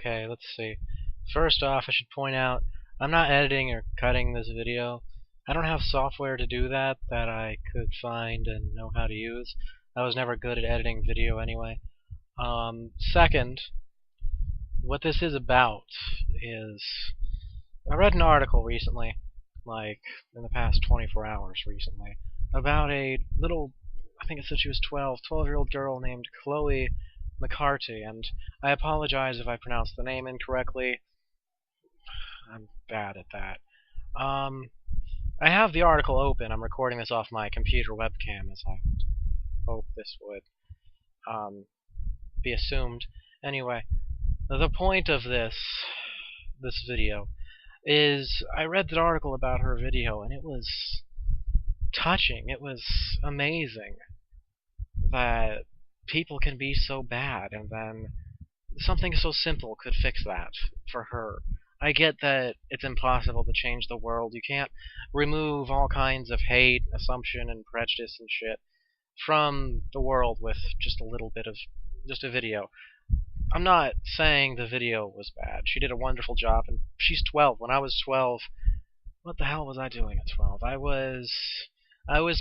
Okay, let's see. First off, I should point out I'm not editing or cutting this video. I don't have software to do that I could find and know how to use. I was never good at editing video anyway. Second, what this is about is I read an article recently, like in the past 24 hours recently, about a little, I think it said she was 12-year-old girl named Chloe McCarthy, and I apologize if I pronounced the name incorrectly. I'm bad at that. I have the article open. I'm recording this off my computer webcam, as I hope this would be assumed. Anyway, the point of this video is I read the article about her video, and it was touching. It was amazing that people can be so bad, and then something so simple could fix that for her. I get that it's impossible to change the world. You can't remove all kinds of hate, assumption, and prejudice and shit from the world with just a little bit of just a video. I'm not saying the video was bad. She did a wonderful job, and she's 12. When I was 12, what the hell was I doing at 12? I was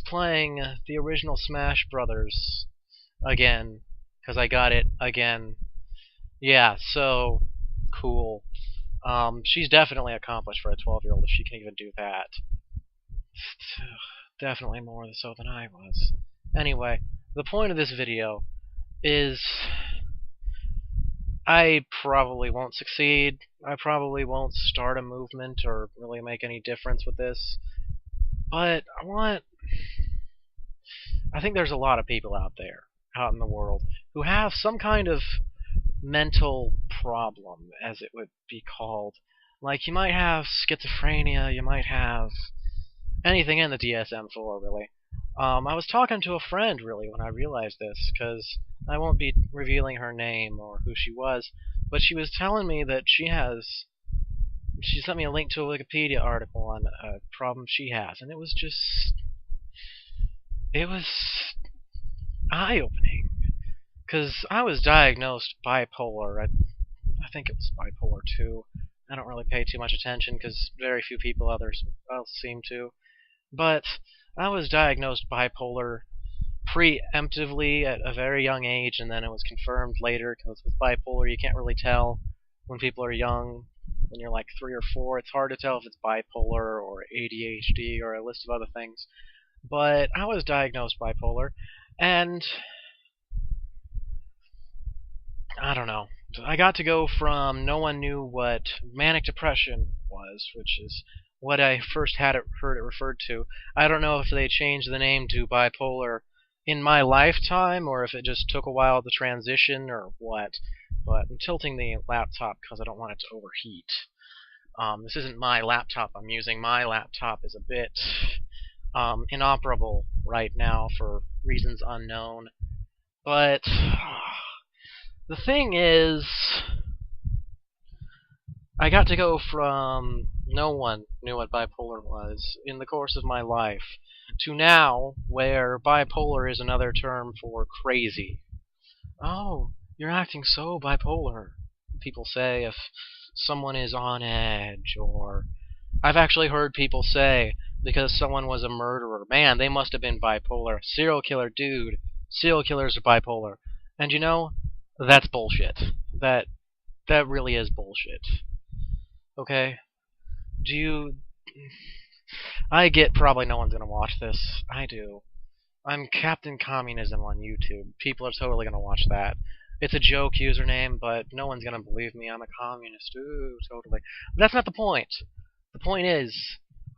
playing the original Smash Brothers again, because I got it again. Yeah, so cool. She's definitely accomplished for a 12-year-old if she can even do that. Definitely more so than I was. Anyway, the point of this video is I probably won't succeed. I probably won't start a movement or really make any difference with this. But I think there's a lot of people out there, out in the world, who have some kind of mental problem, as it would be called. Like, you might have schizophrenia, you might have anything in the DSM-4, really. I was talking to a friend, really, when I realized this, because I won't be revealing her name or who she was, but she was telling me that she sent me a link to a Wikipedia article on a problem she has, and it was eye-opening. Because I was diagnosed bipolar. I think it was bipolar 2. I don't really pay too much attention because very few people else seem to. But I was diagnosed bipolar preemptively at a very young age, and then it was confirmed later, because with bipolar you can't really tell when people are young. When you're like 3 or 4, it's hard to tell if it's bipolar or ADHD or a list of other things. But I was diagnosed bipolar, and I don't know. I got to go from no one knew what manic depression was, which is what I first heard it referred to. I don't know if they changed the name to bipolar in my lifetime, or if it just took a while to transition, or what. But I'm tilting the laptop because I don't want it to overheat. This isn't my laptop I'm using. My laptop is a bit inoperable right now for reasons unknown. But the thing is, I got to go from no one knew what bipolar was in the course of my life to now, where bipolar is another term for crazy. Oh, you're acting so bipolar, people say if someone is on edge, or I've actually heard people say, because someone was a murderer, man, they must have been bipolar. Serial killer, dude. Serial killers are bipolar. And you know, that's bullshit. That really is bullshit. Okay? I get probably no one's gonna watch this. I do. I'm Captain Communism on YouTube. People are totally gonna watch that. It's a joke username, but no one's gonna believe me. I'm a communist. Ooh, totally. But that's not the point. The point is,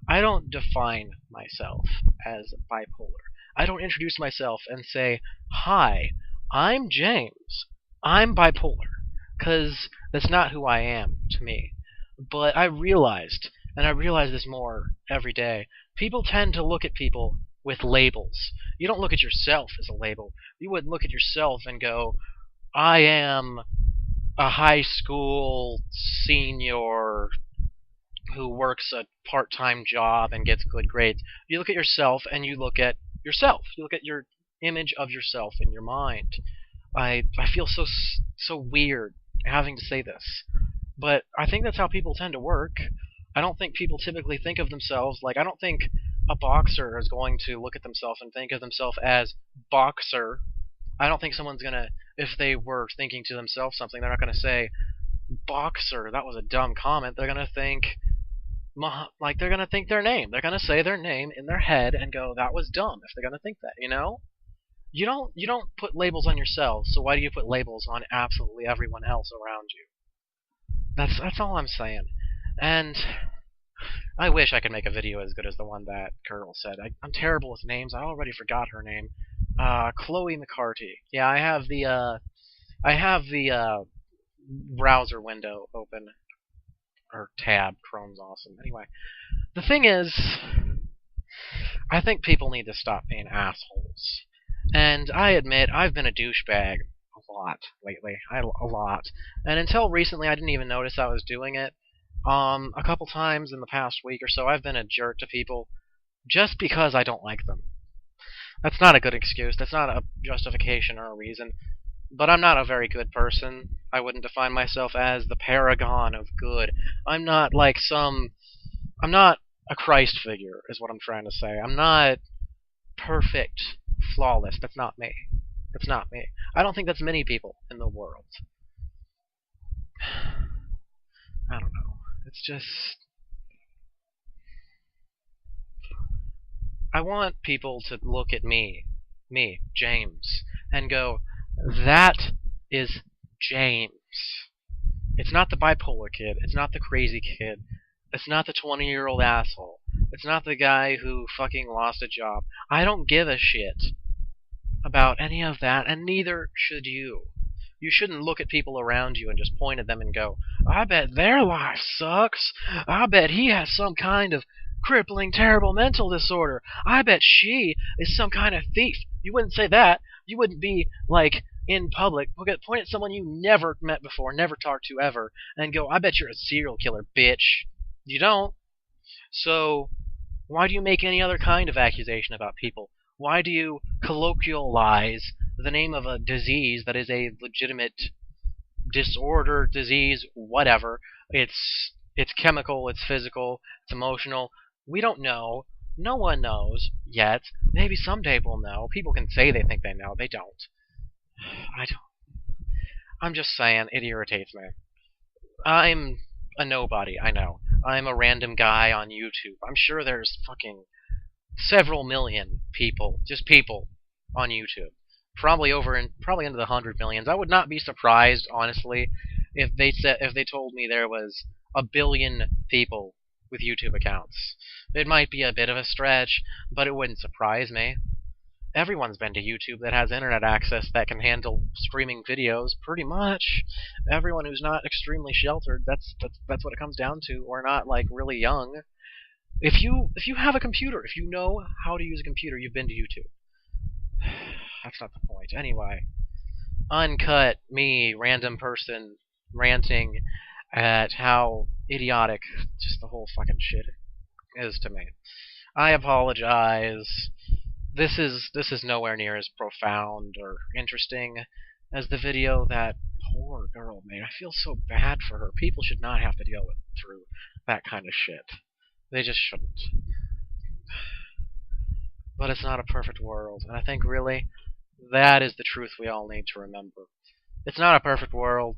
I don't define myself as bipolar. I don't introduce myself and say, "Hi, I'm James. I'm bipolar," because that's not who I am to me. But I realized, and I realize this more every day, people tend to look at people with labels. You don't look at yourself as a label. You wouldn't look at yourself and go, "I am a high school senior who works a part-time job and gets good grades." You look at yourself and you look at yourself. You look at your image of yourself in your mind. I feel so weird having to say this. But I think that's how people tend to work. I don't think people typically think of themselves like, I don't think a boxer is going to look at themselves and think of themselves as boxer. I don't think someone's gonna, if they were thinking to themselves something, they're not gonna say boxer. That was a dumb comment. They're gonna think like they're gonna think their name. They're gonna say their name in their head and go, that was dumb. If they're gonna think that, you know. You don't put labels on yourself. So why do you put labels on absolutely everyone else around you? That's all I'm saying. And I wish I could make a video as good as the one that girl said. I'm terrible with names. I already forgot her name. Chloe McCarty. Yeah, I have the browser window open, or tab. Chrome's awesome. Anyway, the thing is, I think people need to stop being assholes. And I admit, I've been a douchebag a lot lately. A lot. And until recently, I didn't even notice I was doing it. A couple times in the past week or so, I've been a jerk to people just because I don't like them. That's not a good excuse. That's not a justification or a reason. But I'm not a very good person. I wouldn't define myself as the paragon of good. I'm not like I'm not a Christ figure, is what I'm trying to say. I'm not perfect, flawless. That's not me. That's not me. I don't think that's many people in the world. I don't know. It's just... I want people to look at me, James, and go, that is James. It's not the bipolar kid. It's not the crazy kid. It's not the 20-year-old asshole. It's not the guy who fucking lost a job. I don't give a shit about any of that, and neither should you. You shouldn't look at people around you and just point at them and go, I bet their life sucks. I bet he has some kind of crippling, terrible mental disorder. I bet she is some kind of thief. You wouldn't say that. You wouldn't be, like, in public, point at someone you never met before, never talked to ever, and go, I bet you're a serial killer, bitch. You don't. So, why do you make any other kind of accusation about people? Why do you colloquialize the name of a disease that is a legitimate disorder, disease, whatever? It's chemical, it's physical, it's emotional. We don't know. No one knows yet. Maybe someday we'll know. People can say they think they know. They don't. I don't. I'm just saying, it irritates me. I'm a nobody, I know. I'm a random guy on YouTube. I'm sure there's fucking several million people, just people, on YouTube. Probably into the 100 millions. I would not be surprised, honestly, if they told me there was a billion people with YouTube accounts. It might be a bit of a stretch, but it wouldn't surprise me. Everyone's been to YouTube that has internet access that can handle streaming videos, pretty much. Everyone who's not extremely sheltered, that's what it comes down to, or not, like, really young. If you have a computer, if you know how to use a computer, you've been to YouTube. That's not the point. Anyway, uncut me, random person, ranting at how idiotic just the whole fucking shit is to me. I apologize. This is nowhere near as profound or interesting as the video that poor girl made. I feel so bad for her. People should not have to deal through that kind of shit. They just shouldn't. But it's not a perfect world, and I think really that is the truth we all need to remember. It's not a perfect world.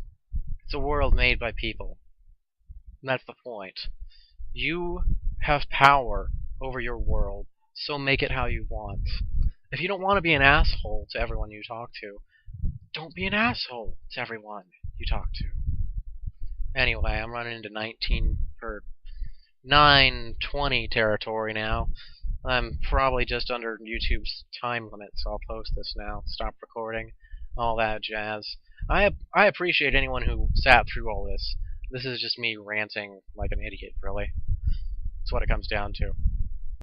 It's a world made by people. And that's the point. You have power over your world, so make it how you want. If you don't want to be an asshole to everyone you talk to, don't be an asshole to everyone you talk to. Anyway, I'm running into 9:20 territory now. I'm probably just under YouTube's time limit, so I'll post this now. Stop recording. All that jazz. I appreciate anyone who sat through all this. This is just me ranting like an idiot, really. That's what it comes down to.